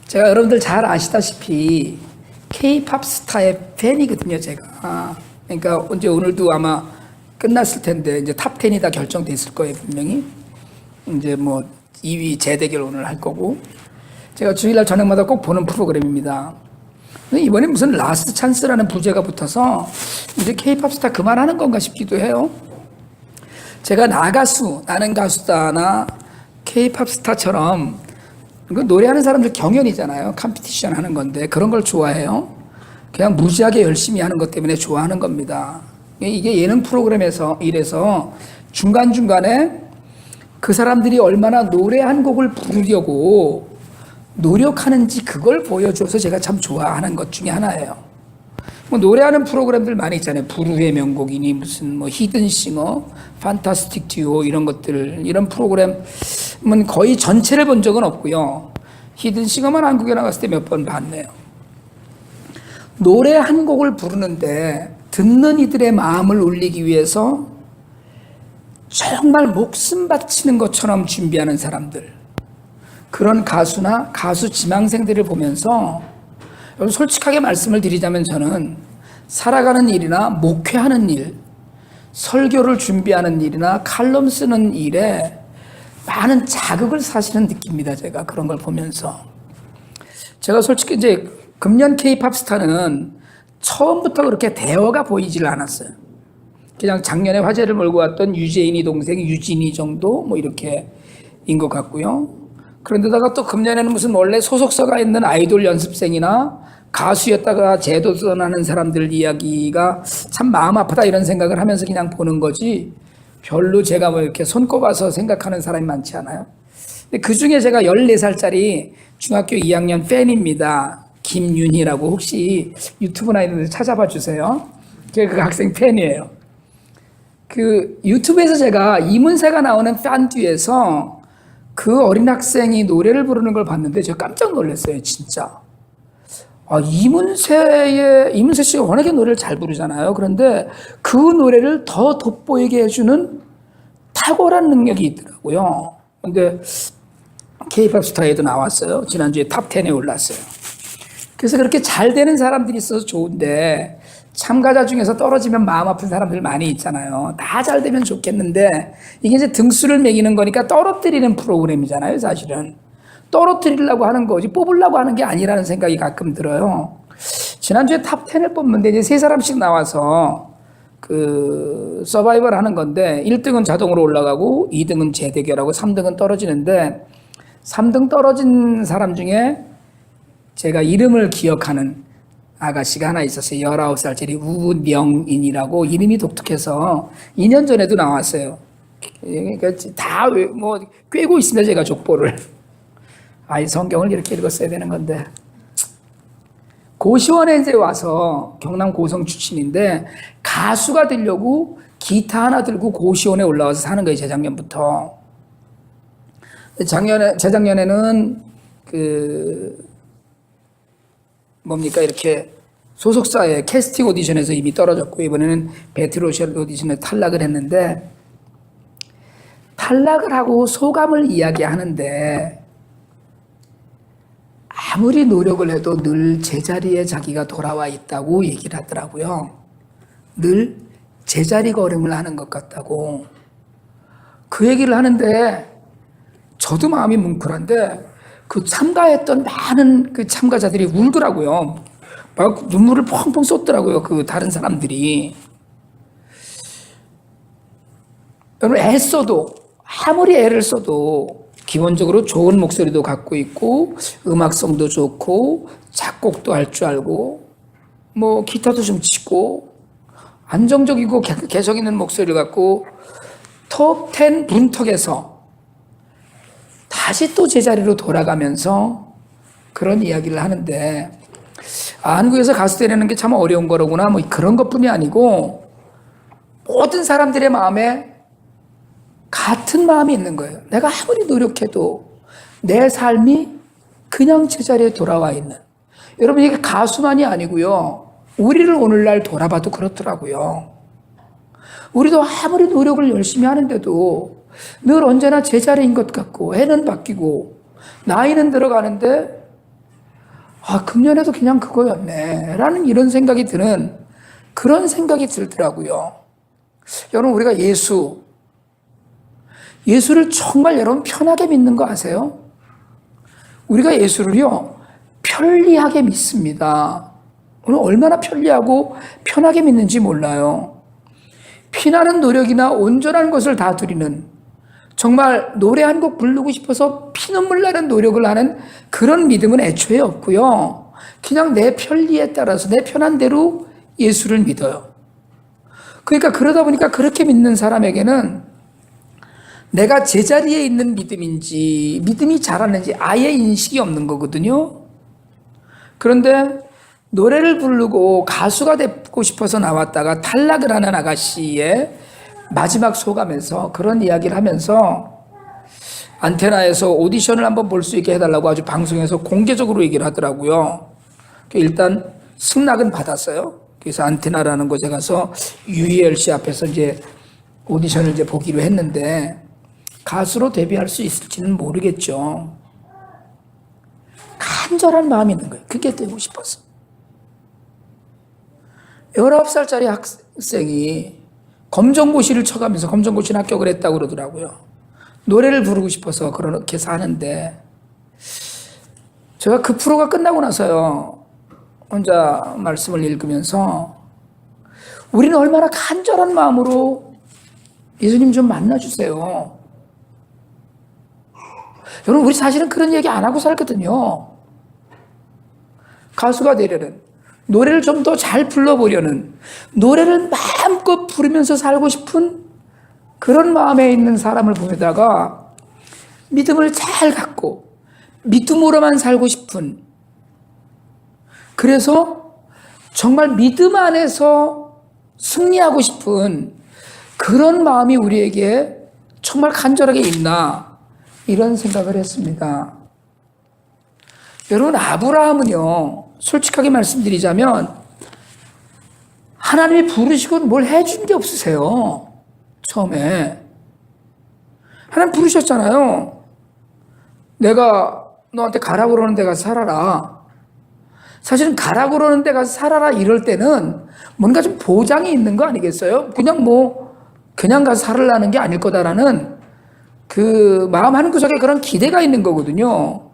제가 여러분들 잘 아시다시피 K-팝 스타의 팬이거든요, 제가. 그러니까 언제 오늘도 아마 끝났을 텐데 이제 탑 10이 다 결정됐을 거예요, 분명히. 이제 뭐 2위 재대결 오늘 할 거고. 제가 주일날 저녁마다 꼭 보는 프로그램입니다. 근데 이번에 무슨 라스트 찬스라는 부제가 붙어서 이제 K-팝 스타 그만하는 건가 싶기도 해요. 제가 나는 가수다나 K-팝 스타처럼 노래하는 사람들 경연이잖아요. 컴피티션 하는 건데 그런 걸 좋아해요. 그냥 무지하게 열심히 하는 것 때문에 좋아하는 겁니다. 이게 예능 프로그램에서 이래서 중간중간에 그 사람들이 얼마나 노래 한 곡을 부르려고 노력하는지 그걸 보여줘서 제가 참 좋아하는 것 중에 하나예요. 뭐 노래하는 프로그램들 많이 있잖아요. 부르의 명곡이니 무슨 뭐 히든싱어, 판타스틱 듀오 이런 것들, 이런 프로그램은 거의 전체를 본 적은 없고요. 히든싱어만 한국에 나갔을 때 몇 번 봤네요. 노래 한 곡을 부르는데 듣는 이들의 마음을 울리기 위해서 정말 목숨 바치는 것처럼 준비하는 사람들, 그런 가수나 가수 지망생들을 보면서 솔직하게 말씀을 드리자면 저는 살아가는 일이나 목회하는 일, 설교를 준비하는 일이나 칼럼 쓰는 일에 많은 자극을 사실은 느낍니다. 제가 그런 걸 보면서. 제가 솔직히 이제 금년 K-팝 스타는 처음부터 그렇게 대어가 보이질 않았어요. 그냥 작년에 화제를 몰고 왔던 유재인이 동생 유진이 정도 뭐 이렇게인 것 같고요. 그런데다가 또 금년에는 무슨 원래 소속사가 있는 아이돌 연습생이나 가수였다가 재도전하는 사람들 이야기가 참 마음 아프다 이런 생각을 하면서 그냥 보는 거지 별로 제가 뭐 이렇게 손꼽아서 생각하는 사람이 많지 않아요. 근데 그 중에 제가 14살짜리 중학교 2학년 팬입니다. 김윤희라고 혹시 유튜브나 이런 데서 찾아봐 주세요. 제가 그 학생 팬이에요. 그 유튜브에서 제가 이문세가 나오는 팬 뒤에서 그 어린 학생이 노래를 부르는 걸 봤는데 제가 깜짝 놀랐어요, 진짜. 이문세 씨가 워낙에 노래를 잘 부르잖아요. 그런데 그 노래를 더 돋보이게 해주는 탁월한 능력이 있더라고요. 근데 K-팝 스타에도 나왔어요. 지난주에 탑 10에 올랐어요. 그래서 그렇게 잘 되는 사람들이 있어서 좋은데 참가자 중에서 떨어지면 마음 아픈 사람들 많이 있잖아요. 다 잘 되면 좋겠는데 이게 이제 등수를 매기는 거니까 떨어뜨리는 프로그램이잖아요, 사실은. 떨어뜨리려고 하는 거지 뽑으려고 하는 게 아니라는 생각이 가끔 들어요. 지난주에 탑 10을 뽑는데 이제 3사람씩 나와서 그 서바이벌 하는 건데 1등은 자동으로 올라가고 2등은 재대결하고 3등은 떨어지는데 3등 떨어진 사람 중에 제가 이름을 기억하는 아가씨가 하나 있었어요. 19살짜리 우명인이라고 이름이 독특해서 2년 전에도 나왔어요. 그러니까 다 뭐 꿰고 있습니다. 제가 족보를. 성경을 이렇게 읽었어야 되는 건데. 고시원에 이제 와서 경남 고성 출신인데 가수가 되려고 기타 하나 들고 고시원에 올라와서 사는 거예요. 재작년부터. 재작년에는 이렇게 소속사의 캐스팅 오디션에서 이미 떨어졌고 이번에는 배틀로셜 오디션에 탈락을 했는데 탈락을 하고 소감을 이야기하는데 아무리 노력을 해도 늘 제자리에 자기가 돌아와 있다고 얘기를 하더라고요. 늘 제자리 걸음을 하는 것 같다고. 그 얘기를 하는데 저도 마음이 뭉클한데 그 참가했던 많은 그 참가자들이 울더라고요. 막 눈물을 펑펑 쏟더라고요. 그 다른 사람들이. 여러분 아무리 애를 써도 기본적으로 좋은 목소리도 갖고 있고 음악성도 좋고 작곡도 할 줄 알고 뭐 기타도 좀 치고 안정적이고 개성 있는 목소리를 갖고 톱 10 문턱에서 다시 또 제자리로 돌아가면서 그런 이야기를 하는데 한국에서 가수 되려는 게 참 어려운 거로구나 뭐 그런 것뿐이 아니고 모든 사람들의 마음에 같은 마음이 있는 거예요. 내가 아무리 노력해도 내 삶이 그냥 제자리에 돌아와 있는. 여러분 이게 가수만이 아니고요. 우리를 오늘날 돌아봐도 그렇더라고요. 우리도 아무리 노력을 열심히 하는데도 늘 언제나 제자리인 것 같고 해는 바뀌고 나이는 들어가는데 금년에도 그냥 그거였네 라는 이런 생각이 드는 그런 생각이 들더라고요. 여러분, 우리가 예수를 정말 여러분 편하게 믿는 거 아세요? 우리가 예수를요 편리하게 믿습니다. 오늘 얼마나 편리하고 편하게 믿는지 몰라요. 피나는 노력이나 온전한 것을 다 드리는, 정말 노래 한 곡 부르고 싶어서 피눈물 나는 노력을 하는 그런 믿음은 애초에 없고요. 그냥 내 편리에 따라서 내 편한 대로 예수를 믿어요. 그러니까 그러다 보니까 그렇게 믿는 사람에게는 내가 제자리에 있는 믿음인지 믿음이 자라는지 아예 인식이 없는 거거든요. 그런데 노래를 부르고 가수가 되고 싶어서 나왔다가 탈락을 하는 아가씨의 마지막 소감에서 그런 이야기를 하면서 안테나에서 오디션을 한번 볼 수 있게 해달라고 아주 방송에서 공개적으로 얘기를 하더라고요. 일단 승낙은 받았어요. 그래서 안테나라는 곳에 가서 UELC 앞에서 이제 오디션을 이제 보기로 했는데 가수로 데뷔할 수 있을지는 모르겠죠. 간절한 마음이 있는 거예요. 그게 되고 싶어서. 19살짜리 학생이 검정고시를 쳐가면서 검정고시 합격을 했다고 그러더라고요. 노래를 부르고 싶어서 그렇게 사는데, 제가 그 프로가 끝나고 나서요 혼자 말씀을 읽으면서 우리는 얼마나 간절한 마음으로 예수님 좀 만나주세요. 여러분, 우리 사실은 그런 얘기 안 하고 살거든요. 가수가 되려는, 노래를 좀 더 잘 불러보려는, 노래를 마음껏 부르면서 살고 싶은 그런 마음에 있는 사람을 보다가 믿음을 잘 갖고 믿음으로만 살고 싶은, 그래서 정말 믿음 안에서 승리하고 싶은 그런 마음이 우리에게 정말 간절하게 있나, 이런 생각을 했습니다. 여러분, 아브라함은요 솔직하게 말씀드리자면 하나님이 부르시고 뭘 해준 게 없으세요. 처음에 하나님 부르셨잖아요. 내가 너한테 가라고 그러는 데 가서 살아라. 사실은 가라고 그러는 데 가서 살아라 이럴 때는 뭔가 좀 보장이 있는 거 아니겠어요? 그냥 가서 살으라는 게 아닐 거다라는 그 마음 한구석에 그런 기대가 있는 거거든요.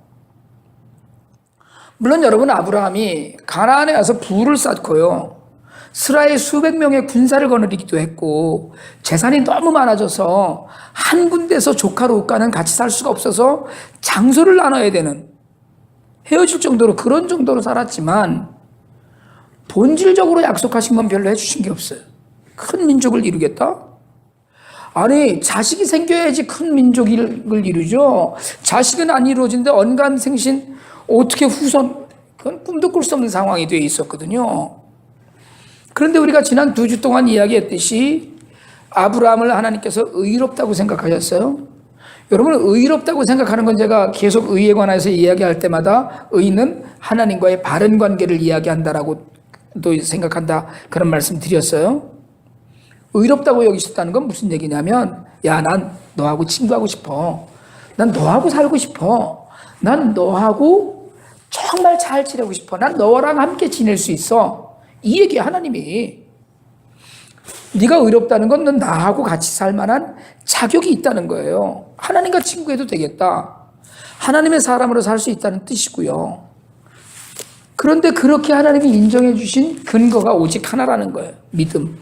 물론 여러분, 아브라함이 가나안에 와서 부를 쌓고요, 스라의 수백 명의 군사를 거느리기도 했고, 재산이 너무 많아져서 한 군데서 조카로 옷가는 같이 살 수가 없어서 장소를 나눠야 되는, 헤어질 정도로 그런 정도로 살았지만 본질적으로 약속하신 건 별로 해주신 게 없어요. 큰 민족을 이루겠다? 아니, 자식이 생겨야지 큰 민족을 이루죠. 자식은 안 이루어진데 언감생신 어떻게 후손, 그건 꿈도 꿀 수 없는 상황이 되어 있었거든요. 그런데 우리가 지난 2주 동안 이야기했듯이 아브라함을 하나님께서 의롭다고 생각하셨어요. 여러분, 의롭다고 생각하는 건 제가 계속 의에 관해서 이야기할 때마다 의는 하나님과의 바른 관계를 이야기한다라고 또 생각한다, 그런 말씀 드렸어요. 의롭다고 여기셨다는 건 무슨 얘기냐면, 야, 난 너하고 친구하고 싶어. 난 너하고 살고 싶어. 난 너하고 정말 잘 지내고 싶어. 난 너랑 함께 지낼 수 있어. 이 얘기 하나님이. 네가 의롭다는 건 넌 나하고 같이 살 만한 자격이 있다는 거예요. 하나님과 친구해도 되겠다. 하나님의 사람으로 살 수 있다는 뜻이고요. 그런데 그렇게 하나님이 인정해 주신 근거가 오직 하나라는 거예요. 믿음.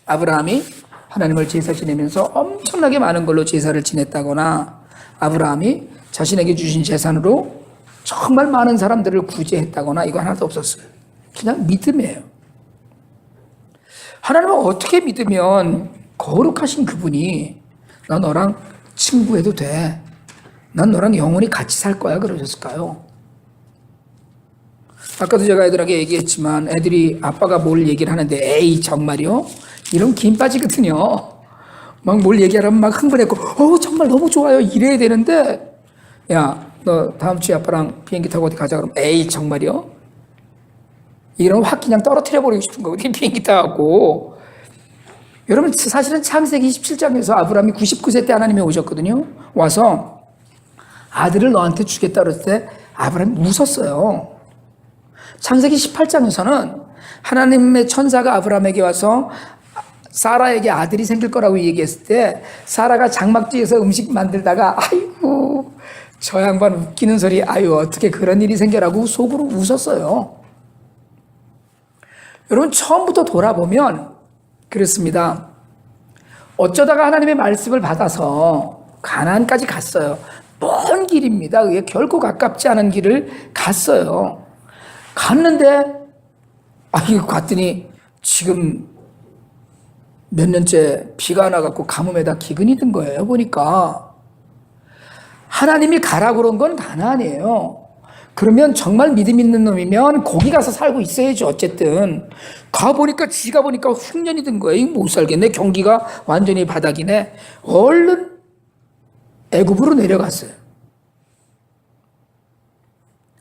아브라함이 하나님을 제사 지내면서 엄청나게 많은 걸로 제사를 지냈다거나, 아브라함이 자신에게 주신 재산으로 정말 많은 사람들을 구제했다거나, 이거 하나도 없었어요. 그냥 믿음이에요. 하나님은 어떻게 믿으면 거룩하신 그분이 나 너랑 친구해도 돼, 난 너랑 영원히 같이 살 거야 그러셨을까요? 아까도 제가 애들에게 얘기했지만, 애들이 아빠가 뭘 얘기를 하는데 에이 정말요? 이런 김 빠지거든요. 막 뭘 얘기하면 막 흥분했고 정말 너무 좋아요 이래야 되는데, 야, 너 다음 주에 아빠랑 비행기 타고 어디 가자 그러면 에이 정말요? 이런 확 그냥 떨어뜨려 버리고 싶은 거거든요. 비행기 타고. 여러분, 사실은 창세기 27장에서 아브라함이 99세 때 하나님이 오셨거든요. 와서 아들을 너한테 주겠다 그랬을 때 아브라함이 웃었어요. 창세기 18장에서는 하나님의 천사가 아브라함에게 와서 사라에게 아들이 생길 거라고 얘기했을 때 사라가 장막 뒤에서 음식 만들다가 아이고 저 양반 웃기는 소리, 아유 어떻게 그런 일이 생겨라고 속으로 웃었어요. 여러분 처음부터 돌아보면 그렇습니다. 어쩌다가 하나님의 말씀을 받아서 가나안까지 갔어요. 먼 길입니다. 그게 결코 가깝지 않은 길을 갔어요. 갔는데 이거 갔더니 지금 몇 년째 비가 안 와갖고 가뭄에다 기근이 든 거예요. 보니까 하나님이 가라고 그런 건 가나안이에요. 그러면 정말 믿음 있는 놈이면 거기 가서 살고 있어야지. 어쨌든 가보니까 지가 보니까 흉년이 든 거예요. 못 살겠네. 경기가 완전히 바닥이네. 얼른 애굽으로 내려갔어요.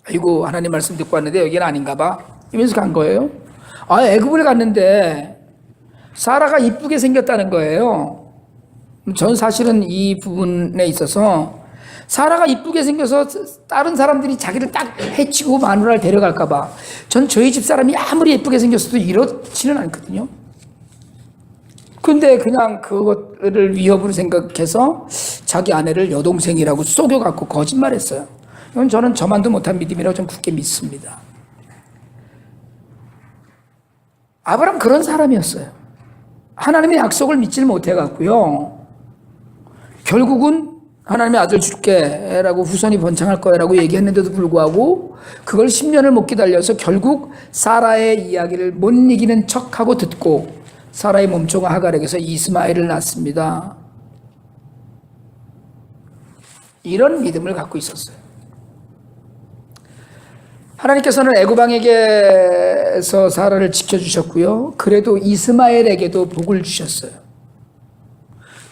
아이고 하나님 말씀 듣고 왔는데 여기는 아닌가 봐 이러면서 간 거예요. 애굽을 갔는데 사라가 이쁘게 생겼다는 거예요. 전 사실은 이 부분에 있어서 사라가 이쁘게 생겨서 다른 사람들이 자기를 딱 해치고 마누라를 데려갈까 봐 전 저희 집 사람이 아무리 예쁘게 생겼어도 이렇지는 않거든요. 근데 그냥 그것을 위협으로 생각해서 자기 아내를 여동생이라고 속여갖고 거짓말했어요. 이건 저는 저만도 못한 믿음이라고 좀 굳게 믿습니다. 아브라함 그런 사람이었어요. 하나님의 약속을 믿지를 못해갖고요. 결국은 하나님의 아들 줄게 라고 후손이 번창할 거야 라고 얘기했는데도 불구하고 그걸 10년을 못 기다려서 결국 사라의 이야기를 못 이기는 척하고 듣고 사라의 몸종아 하갈에게서 이스마엘을 낳습니다. 이런 믿음을 갖고 있었어요. 하나님께서는 애굽 왕에게서 사라를 지켜주셨고요. 그래도 이스마엘에게도 복을 주셨어요.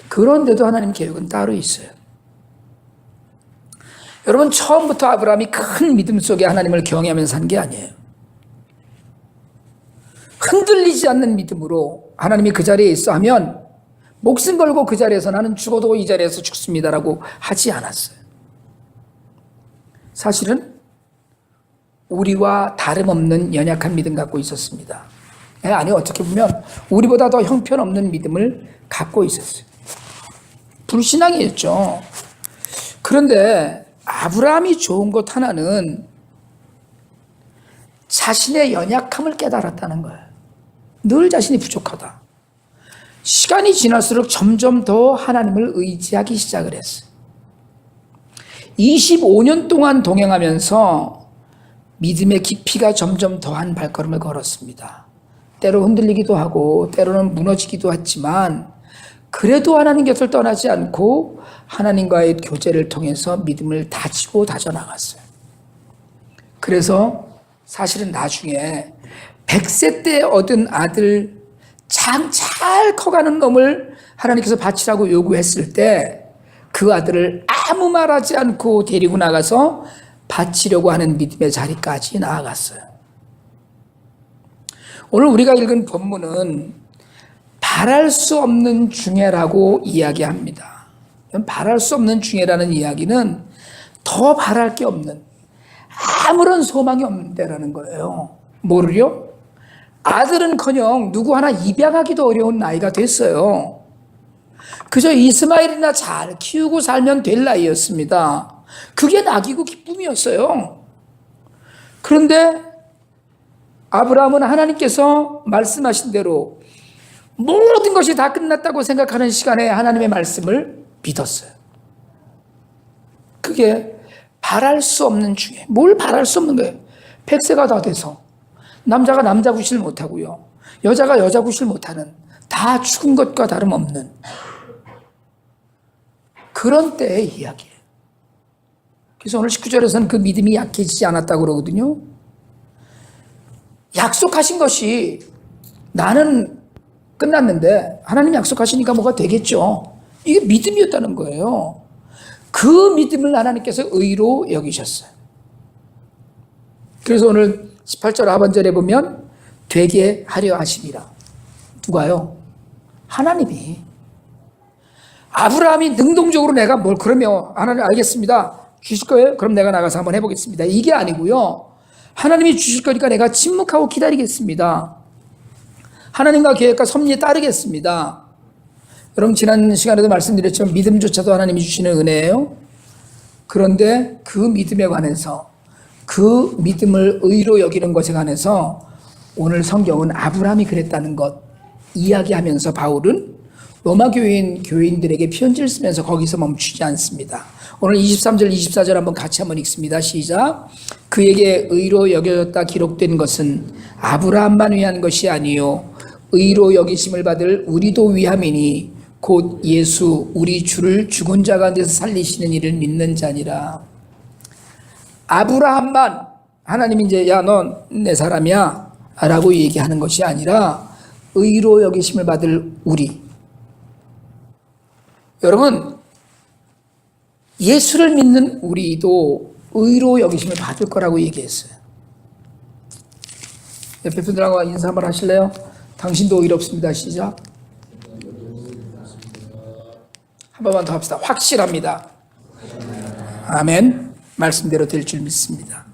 그런데도 하나님 계획은 따로 있어요. 여러분 처음부터 아브라함이 큰 믿음 속에 하나님을 경외하면서 산 게 아니에요. 흔들리지 않는 믿음으로 하나님이 그 자리에 있어 하면 목숨 걸고 그 자리에서 나는 죽어도 이 자리에서 죽습니다라고 하지 않았어요. 사실은 우리와 다름없는 연약한 믿음 갖고 있었습니다. 아니 어떻게 보면 우리보다 더 형편없는 믿음을 갖고 있었어요. 불신앙이었죠. 그런데 아브라함이 좋은 것 하나는 자신의 연약함을 깨달았다는 거예요. 늘 자신이 부족하다. 시간이 지날수록 점점 더 하나님을 의지하기 시작을 했어요. 25년 동안 동행하면서 믿음의 깊이가 점점 더한 발걸음을 걸었습니다. 때로 흔들리기도 하고 때로는 무너지기도 했지만 그래도 하나님 곁을 떠나지 않고 하나님과의 교제를 통해서 믿음을 다지고 다져나갔어요. 그래서 사실은 나중에 100세 때 얻은 아들 잘 커가는 놈을 하나님께서 바치라고 요구했을 때 그 아들을 아무 말하지 않고 데리고 나가서 바치려고 하는 믿음의 자리까지 나아갔어요. 오늘 우리가 읽은 본문은 바랄 수 없는 중애라고 이야기합니다. 바랄 수 없는 중애라는 이야기는 더 바랄 게 없는, 아무런 소망이 없는 데라는 거예요. 뭐를요? 아들은커녕 누구 하나 입양하기도 어려운 나이가 됐어요. 그저 이스마엘이나 잘 키우고 살면 될 나이였습니다. 그게 낙이고 기쁨이었어요. 그런데 아브라함은 하나님께서 말씀하신 대로 모든 것이 다 끝났다고 생각하는 시간에 하나님의 말씀을 믿었어요. 그게 바랄 수 없는 중에 뭘 바랄 수 없는 거예요. 100세가 다 돼서 남자가 남자 구실 못하고요, 여자가 여자 구실 못하는, 다 죽은 것과 다름없는 그런 때의 이야기예요. 그래서 오늘 19절에서는 그 믿음이 약해지지 않았다고 그러거든요. 약속하신 것이 나는 끝났는데 하나님 약속하시니까 뭐가 되겠죠. 이게 믿음이었다는 거예요. 그 믿음을 하나님께서 의로 여기셨어요. 그래서 오늘 18절 하반절에 보면 되게 하려 하시니라. 누가요? 하나님이. 아브라함이 능동적으로 내가 뭘 그러면 하나님 알겠습니다. 주실 거예요? 그럼 내가 나가서 한번 해보겠습니다. 이게 아니고요. 하나님이 주실 거니까 내가 침묵하고 기다리겠습니다. 하나님과 계획과 섭리에 따르겠습니다. 여러분 지난 시간에도 말씀드렸지만 믿음조차도 하나님이 주시는 은혜예요. 그런데 그 믿음에 관해서 그 믿음을 의로 여기는 것에 관해서 오늘 성경은 아브라함이 그랬다는 것 이야기하면서 바울은 로마 교인들에게 편지를 쓰면서 거기서 멈추지 않습니다. 오늘 23절 24절 한번 같이 한번 읽습니다. 시작. 그에게 의로 여겨졌다 기록된 것은 아브라함만 위한 것이 아니요 의로 여기심을 받을 우리도 위함이니 곧 예수 우리 주를 죽은 자 가운데서 살리시는 이를 믿는 자니라. 아브라함만 하나님이 이제 야 넌 내 사람이야 라고 얘기하는 것이 아니라 의로 여기심을 받을 우리. 여러분 예수를 믿는 우리도 의로 여기심을 받을 거라고 얘기했어요. 옆에 분들하고 인사 한번 하실래요? 당신도 의롭습니다. 시작. 한 번만 더 합시다. 확실합니다. 아멘. 말씀대로 될 줄 믿습니다.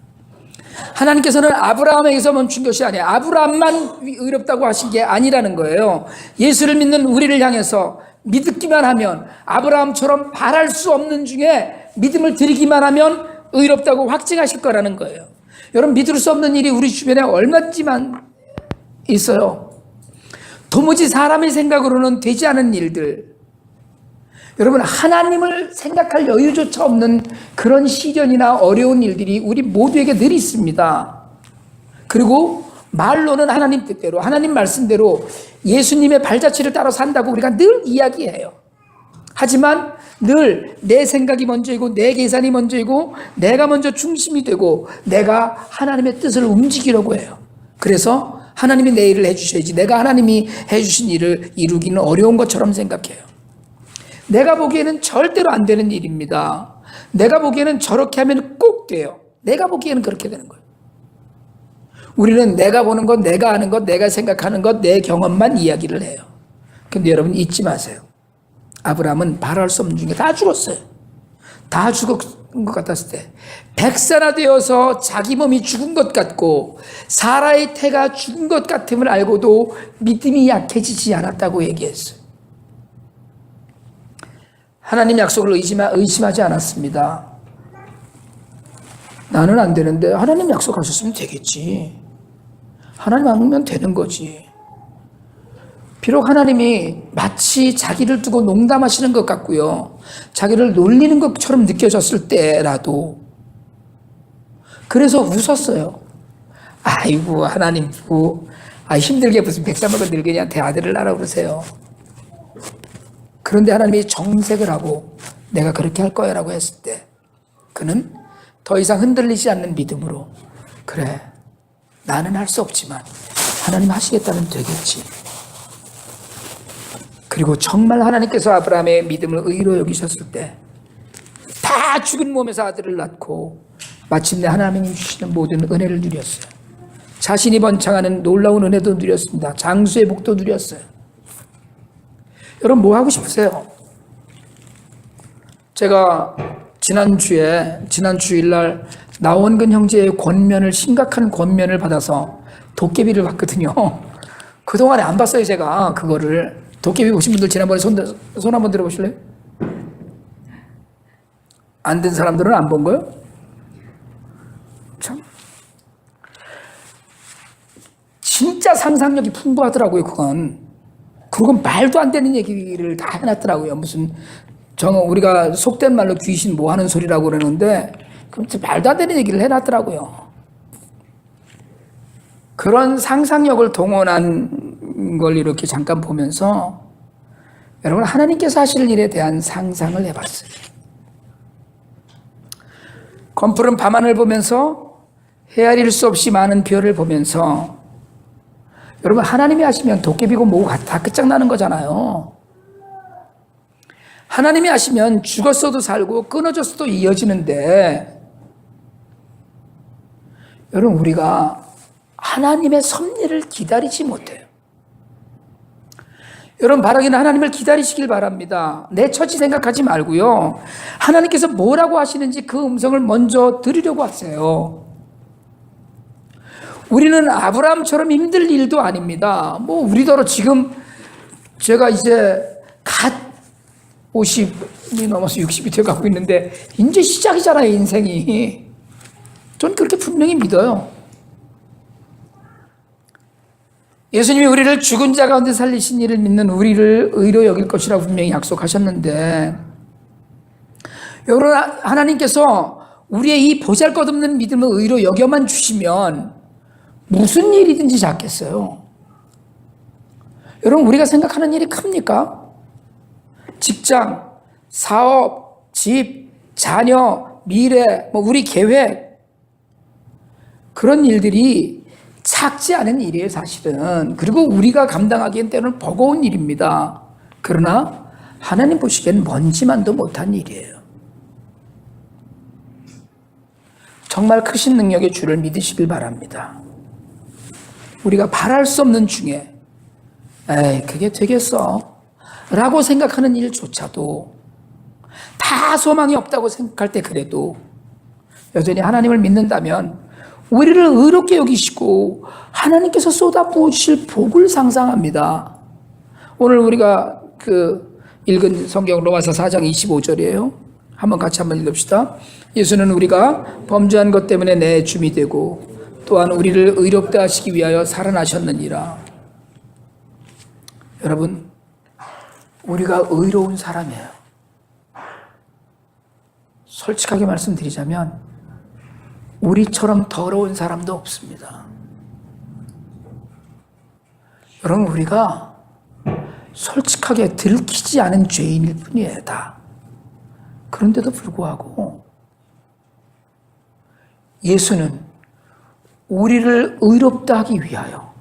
하나님께서는 아브라함에게서 멈춘 것이 아니에요. 아브라함만 의롭다고 하신 게 아니라는 거예요. 예수를 믿는 우리를 향해서 믿기만 하면 아브라함처럼 바랄 수 없는 중에 믿음을 드리기만 하면 의롭다고 확증하실 거라는 거예요. 여러분 믿을 수 없는 일이 우리 주변에 얼마지만 있어요. 도무지 사람의 생각으로는 되지 않은 일들. 여러분 하나님을 생각할 여유조차 없는 그런 시련이나 어려운 일들이 우리 모두에게 늘 있습니다. 그리고 말로는 하나님 뜻대로 하나님 말씀대로 예수님의 발자취를 따라 산다고 우리가 늘 이야기해요. 하지만 늘 내 생각이 먼저이고 내 계산이 먼저이고 내가 먼저 중심이 되고 내가 하나님의 뜻을 움직이려고 해요. 그래서 하나님이 내 일을 해주셔야지 내가 하나님이 해주신 일을 이루기는 어려운 것처럼 생각해요. 내가 보기에는 절대로 안 되는 일입니다. 내가 보기에는 저렇게 하면 꼭 돼요. 내가 보기에는 그렇게 되는 거예요. 우리는 내가 보는 것, 내가 아는 것, 내가 생각하는 것, 내 경험만 이야기를 해요. 근데 여러분 잊지 마세요. 아브라함은 바랄 수 없는 중에 다 죽었어요. 다 죽은 것 같았을 때 100세나 되어서 자기 몸이 죽은 것 같고 사라의 태가 죽은 것 같음을 알고도 믿음이 약해지지 않았다고 얘기했어요. 하나님 약속을 의심하지 않았습니다. 나는 안 되는데 하나님 약속하셨으면 되겠지. 하나님 하면 되는 거지. 비록 하나님이 마치 자기를 두고 농담하시는 것 같고요. 자기를 놀리는 것처럼 느껴졌을 때라도 그래서 웃었어요. 아이고 하나님 힘들게 무슨 100살 늙은이한테 아들을 낳으라고 그러세요. 그런데 하나님이 정색을 하고 내가 그렇게 할 거야 라고 했을 때 그는 더 이상 흔들리지 않는 믿음으로 그래 나는 할 수 없지만 하나님 하시겠다면 되겠지. 그리고 정말 하나님께서 아브라함의 믿음을 의로 여기셨을 때 다 죽은 몸에서 아들을 낳고 마침내 하나님이 주시는 모든 은혜를 누렸어요. 자신이 번창하는 놀라운 은혜도 누렸습니다. 장수의 복도 누렸어요. 여러분 뭐 하고 싶으세요? 제가 지난 주일날 나원근 형제의 심각한 권면을 받아서 도깨비를 봤거든요. 그동안에 안 봤어요 제가 그거를. 도깨비 보신 분들 지난번에 손 한번 들어보실래요? 안 된 사람들은 안 본 거예요? 참 진짜 상상력이 풍부하더라고요. 그건 말도 안 되는 얘기를 다 해놨더라고요. 무슨 우리가 속된 말로 귀신 뭐 하는 소리라고 그러는데 그럼 말도 안 되는 얘기를 해놨더라고요. 그런 상상력을 동원한 걸 이렇게 잠깐 보면서 여러분 하나님께서 하실 일에 대한 상상을 해봤어요. 검푸른 밤하늘 보면서 헤아릴 수 없이 많은 별을 보면서 여러분 하나님이 하시면 도깨비고 뭐고 다 끝장나는 거잖아요. 하나님이 하시면 죽었어도 살고 끊어졌어도 이어지는데 여러분 우리가 하나님의 섭리를 기다리지 못해요. 여러분, 바라기는 하나님을 기다리시길 바랍니다. 내 처지 생각하지 말고요. 하나님께서 뭐라고 하시는지 그 음성을 먼저 들으려고 하세요. 우리는 아브라함처럼 힘들 일도 아닙니다. 우리더러 지금 제가 이제 갓 50이 넘어서 60이 되어가고 있는데 이제 시작이잖아요, 인생이. 전 그렇게 분명히 믿어요. 예수님이 우리를 죽은 자 가운데 살리신 이를 믿는 우리를 의로 여길 것이라고 분명히 약속하셨는데, 여러분, 하나님께서 우리의 이 보잘것없는 믿음을 의로 여겨만 주시면 무슨 일이든지 작겠어요. 여러분, 우리가 생각하는 일이 큽니까? 직장, 사업, 집, 자녀, 미래, 우리 계획, 그런 일들이 작지 않은 일이에요, 사실은. 그리고 우리가 감당하기엔 때로는 버거운 일입니다. 그러나 하나님 보시기엔 먼지만도 못한 일이에요. 정말 크신 능력의 주를 믿으시길 바랍니다. 우리가 바랄 수 없는 중에 그게 되겠어? 라고 생각하는 일조차도, 다 소망이 없다고 생각할 때 그래도 여전히 하나님을 믿는다면 우리를 의롭게 여기시고 하나님께서 쏟아부으실 복을 상상합니다. 오늘 우리가 읽은 성경 로마서 4장 25절이에요. 한번 같이 읽읍시다. 예수는 우리가 범죄한 것 때문에 내 줌이 되고 또한 우리를 의롭다 하시기 위하여 살아나셨느니라. 여러분, 우리가 의로운 사람이에요. 솔직하게 말씀드리자면 우리처럼 더러운 사람도 없습니다. 여러분, 우리가 솔직하게 들키지 않은 죄인일 뿐이에요, 다. 그런데도 불구하고 예수는 우리를 의롭다 하기 위하여,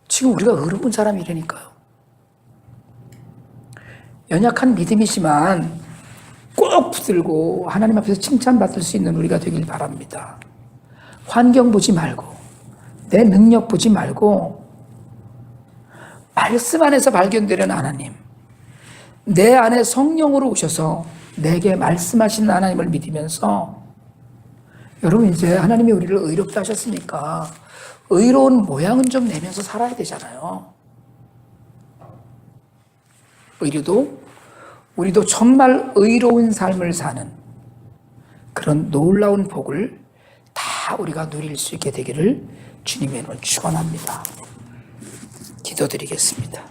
지금 우리가 의로운 사람이라니까요. 연약한 믿음이지만 꼭 붙들고 하나님 앞에서 칭찬받을 수 있는 우리가 되길 바랍니다. 환경 보지 말고, 내 능력 보지 말고, 말씀 안에서 발견되는 하나님, 내 안에 성령으로 오셔서 내게 말씀하시는 하나님을 믿으면서, 여러분, 이제 하나님이 우리를 의롭다 하셨으니까 의로운 모양은 좀 내면서 살아야 되잖아요. 우리도 정말 의로운 삶을 사는 그런 놀라운 복을 다 우리가 누릴 수 있게 되기를 주님의 이름으로 축원합니다. 기도드리겠습니다.